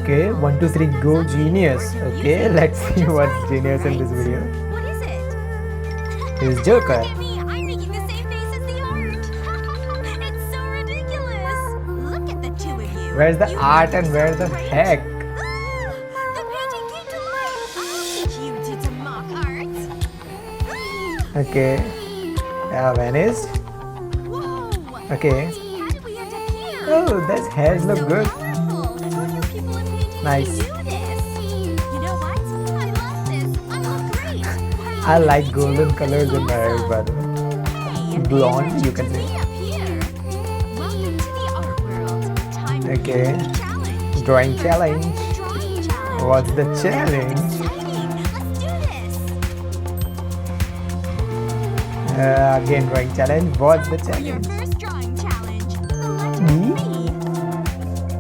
Okay, 1, 2, 3, go genius. Okay, let's see what's genius in this video. What is it? He's Joker. Look at me! I'm making the same face as the art. It's so ridiculous. Look at the two of you. Where's the You art think and it's where's the great? heck? The painting came to life. I'll teach you to mock art. Okay, vanished. Whoa! Okay. How did we end up here? Oh, those hairs look So good. colorful. Who knew people in painting Nice. could do this? You know what? I love this. I look great. I like golden colors in my hair, by the way. Hey, Blonde, you pay can attention say. to me up here. Welcome to the art world. Time for Okay. the challenge. Drawing First challenge. up, the drawing challenge. What's the challenge? Exciting. Let's do this. Again, drawing challenge. What's the Your challenge? first drawing challenge. The letter Me? B.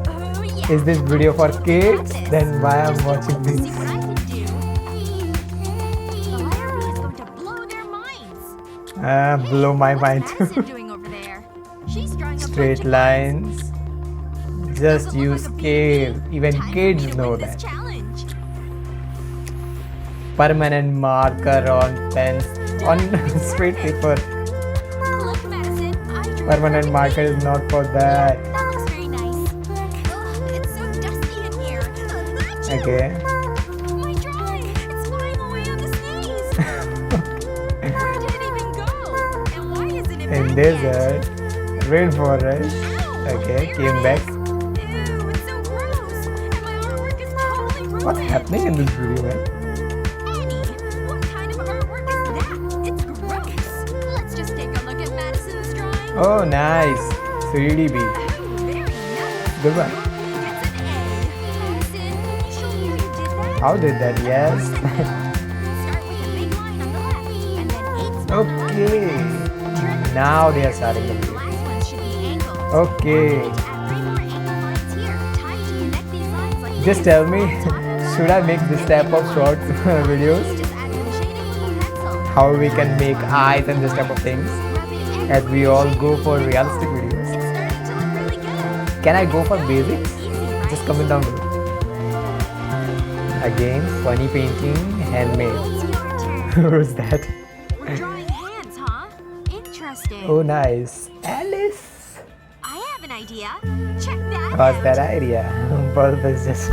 Oh, yeah. Is this video for kids? Got this. Then why I'm Just wait watching to see this? what I can do. The letter B is going to blow their minds. Blow my What's mind Madison too. doing over there? She's drawing a bunch Straight of lines. Just Doesn't look use like a scale. big deal. Even Time for me kids to know win this that. challenge. Permanent marker on pens on straight paper. Look, Madison, I drew a Permanent perfect marker thing. is not for that. That looks very nice. Ugh, it's so dusty in here. Achoo! Okay. My drawing! It's flying away on the sneeze. Where did it even go? And why isn't it In back desert, rainforest. yet? Ow! Okay, There came it back. is. Ew, it's so gross. And my artwork is totally ruined. What's happening in this video, man? Annie, what kind of artwork is that? It's gross. Let's just take a look at Madison's drawing. Oh, nice. 3DB. Oh, very nice. Good one. It's an A. Madison, can you show me how you did that? How did that? Yes. Start with a big line on the left, and then 8 small lines. Okay. Now they are starting the The video. last one should be angles. Okay. Add 3 more angle lines here. Time to connect these lines like Just this. tell me, On top. should I make this type of short videos? Just add some shading with a pencil. How we can make eyes and this type of things Rub it as we all go for everywhere. realistic videos. It's starting to look really good. Can I go for basics? Easy, right? Just comment down below. Again, funny painting, handmade. It's your turn. Who's that? We're drawing hands, huh? Interesting. Oh, nice. Alice. I have an idea. Check that What's out. that idea? Bulb is just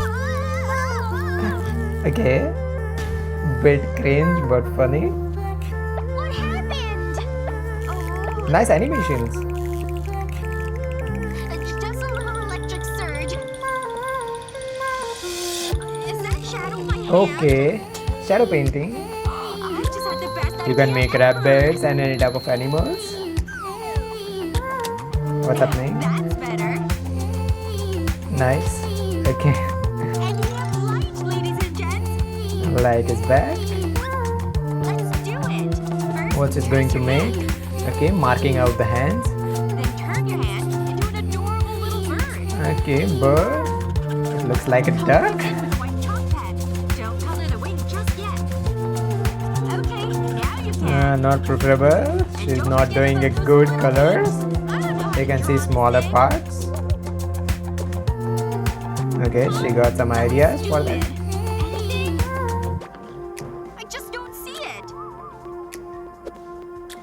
okay. Bit cringe but funny. What happened? Oh, Nice animations. just a little electric surge. Is that shadow my hand? Okay. Shadow painting. I just had the best You can idea make ever. rabbits and any type of animals. What's happening? That's better. Nice. Okay. And we have light, ladies and gents. Light is back. Let's do it. First, What's it going to make? Okay, marking out the hands. then turn your hand into an adorable little bird. Okay, bird. It looks like a duck. Color it in with white chalk pen. Don't color the wing just yet. Okay, now you can. Not preferable. She's not doing a good colors. I don't know. You can see smaller parts. Okay, she got some ideas for that. Anything? I just don't see it.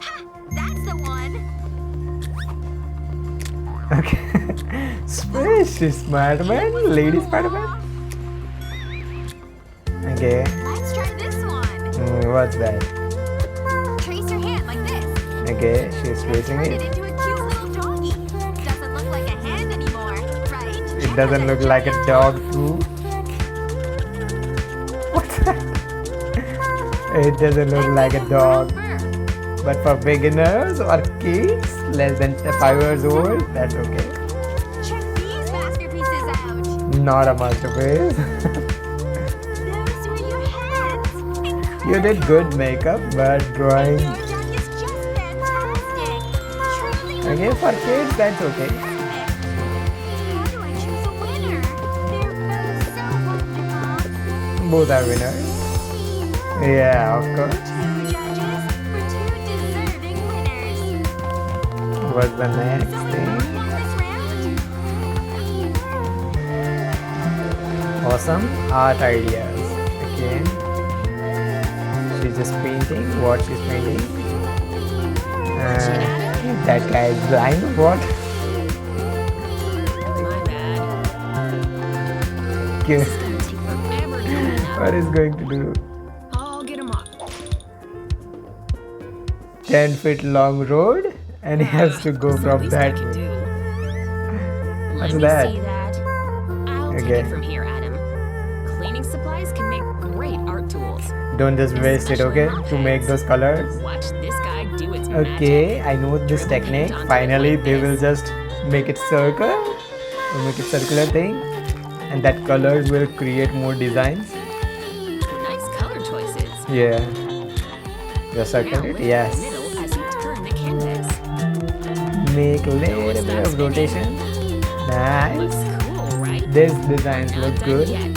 Ha! That's the one. Okay. Space Spider-Man, Lady Spider-Man. Okay. Let's try this one. What's that? Trace your hand like this. Okay, she's tracing Turn it it. into a cute little doggy. Doesn't look like a hand anymore, right? It doesn't look like a dog too. What? It doesn't look like a dog. But for beginners or kids less than 5 years old, that's okay. Check these masterpieces out. Not a masterpiece. Those were your hands. You did good makeup, but drawing. Your duck is just fantastic. Truly Okay, for kids, that's okay. perfect. How do I choose a winner? They're both so wonderful. Both are winners. Yeah, of course. 2 judges for 2 deserving winners. What's the next So thing? who won this round? Awesome art ideas. Okay. She's just painting what she's painting. That guy is blind or what? My bad. Okay. It's gonna take forever to clean up. What is going to do? I'll get him up. 10-foot long road and he has to go That's the from least I that can way. do. What's Let me that? see that. I'll take Okay. it from here, Adam. Cleaning supplies can make great art tools. Don't just waste it, okay? To make those colors. Watch this guy do its Okay, magic. I know this Dribble technique. paint onto it Finally, like they will this. just make it circle, or make it circular thing, and that colors will create more designs. Nice color choices. Yeah. You circle Now it? lift the Yes. middle as you turn the canvas. Make a little Notice bit that of spinning? rotation. Nice. Looks cool, right? This designs Not look done good, yet.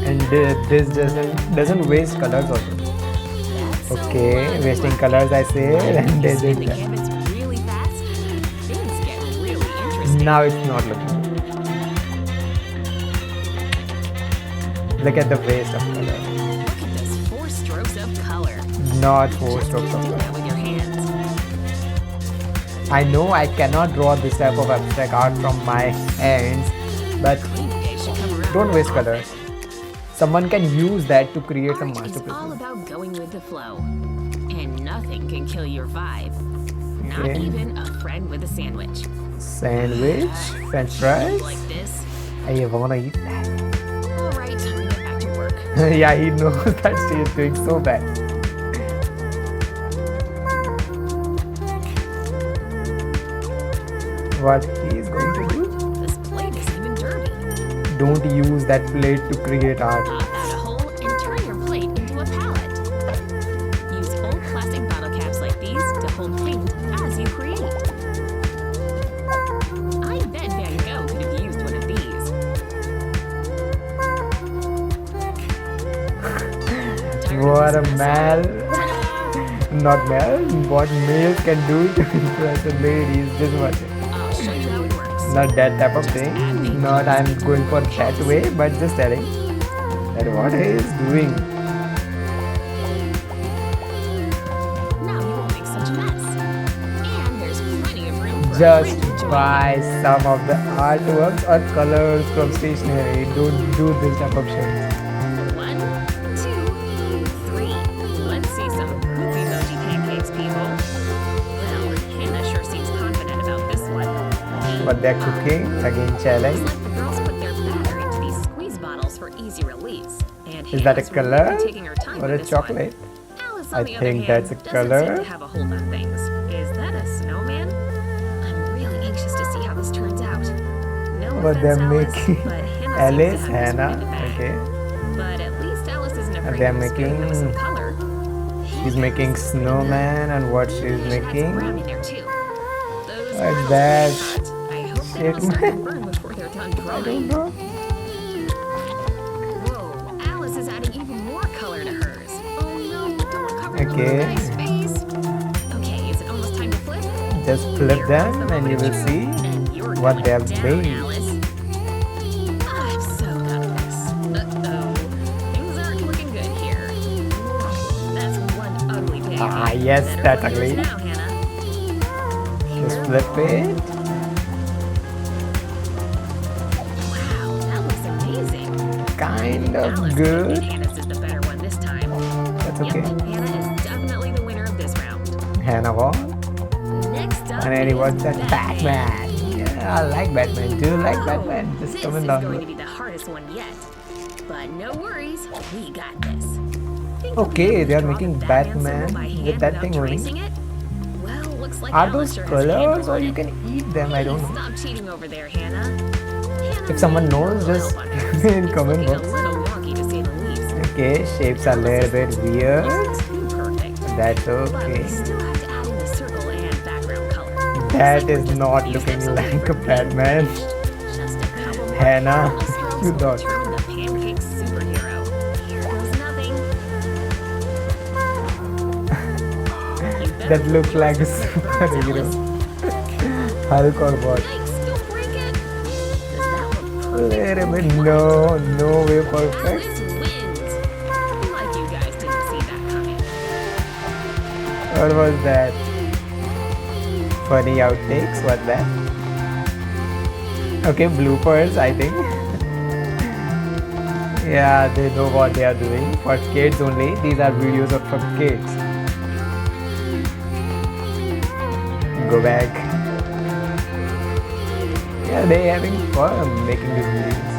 and this doesn't waste colors also. That's a Okay, lot of wasting work. colors I say, When and you they spin did the that. canvas really fast, things get really interesting. Now it's not looking good. Look at the waste of color. Look at those 4 strokes of color. Not 4 Just strokes of do color. that with your hands. I know I cannot draw this type of abstract art from my hands, but Cleaning day should come around don't waste often. colors. Someone can use that to create some Art is all masterpieces. about going with the flow. And nothing can kill your vibe. Not Okay. even a friend with a sandwich. Sandwich, French Look fries. like this. I wanna eat that. Alright, time to get back to work. Yeah, he knows that she is doing so bad. What he is going to do? This plate is even dirty. Don't use that plate to create art. Pop out a hole and turn your plate into a palette. Use old plastic bottle caps like these to hold paint as you create. I bet Van Gogh could have used one of these. Tired of What a this mess? man. Not male. What males can do to impress the ladies. Just watch it. I'll show you how it works. Not that type of thing. Not I'm going for that way, but just telling that what he is doing. Now you won't make such a mess. And there's plenty of room for a Just friend to join buy some of the artworks or colors from stationery. Don't do this type of shit. 1, 2, 3. Let's see some poop emoji pancakes, people. Well, Hannah sure seems confident about this one. But they're cooking again challenge. Looks like the girls put their batter into these squeeze bottles for easy release. And Is that a Hannah's color really taking her time or with a this chocolate? One. Alice, I on the other think hand, that's a doesn't color. seem to have a hold on things. Is that a snowman? I'm really anxious to see how this turns out. No But they're offense, Alice, making but Hannah seems to Alice, have this one in Hannah. the bag. Okay, But at least Alice isn't afraid they're to experiment with some making- color. she's making snowman, and what she's Should add some making? brown in there too. Those What's girls that? are hot. I hope they Shit, don't start to man. burn before they're done I don't drawing. know. Whoa, Alice is adding even more color to hers. Oh no, don't cover the Okay. little guy's face. Okay, is it almost time to flip? Just flip Here them, comes the and you moment of will truth. see And you're what going they have down, made. Alice. I'm so got this. Uh-oh. Things aren't looking good here. That's one ugly pancake. Ah, yes, Better that's flip yours ugly. now, Hannah. Just Here flip we go. it. Wow, that looks amazing. Kind of Alice can good. admit Hannah's is the better one this time. That's Yep, okay. Hannah is definitely the winner of this round. Hannah won. Next up And then he is was that Batman. Yeah, I like Batman. Do you like Batman? Just this comment is down going to below. be the hardest one yet. But no worries, we got this. Think Okay, you'll be they are able to draw making the Batman symbol by with hand that without thing only. tracing it? Well, looks like Are Alice those sure has a handle colors, or on you it. can eat them? I don't Please know. Stop cheating over there, Hannah. Hannah If someone may be a knows, little just help on hers. in It's comment looking box. a little wonky to say the least. Okay, shapes are a little bit weird. Almost too perfect. That's But okay. we still have to add in the circle and background color. That Looks like is we're not just looking gonna use like a absolutely Batman. Just a couple more Hannah, careless strokes you will thought. determine the pancake superhero. Here goes nothing. You better That flip looks yours like a before it burns, superhero. Alice. Hulk or what? Yikes, don't break it. Does that look Little bit, no way perfect. Liz wins. Like you guys didn't see that coming. What was that? Funny outtakes, what that? Okay, bloopers, I think. Yeah, they know what they are doing. For kids only, these are videos of from kids. Go back. Yeah, they having fun making these videos.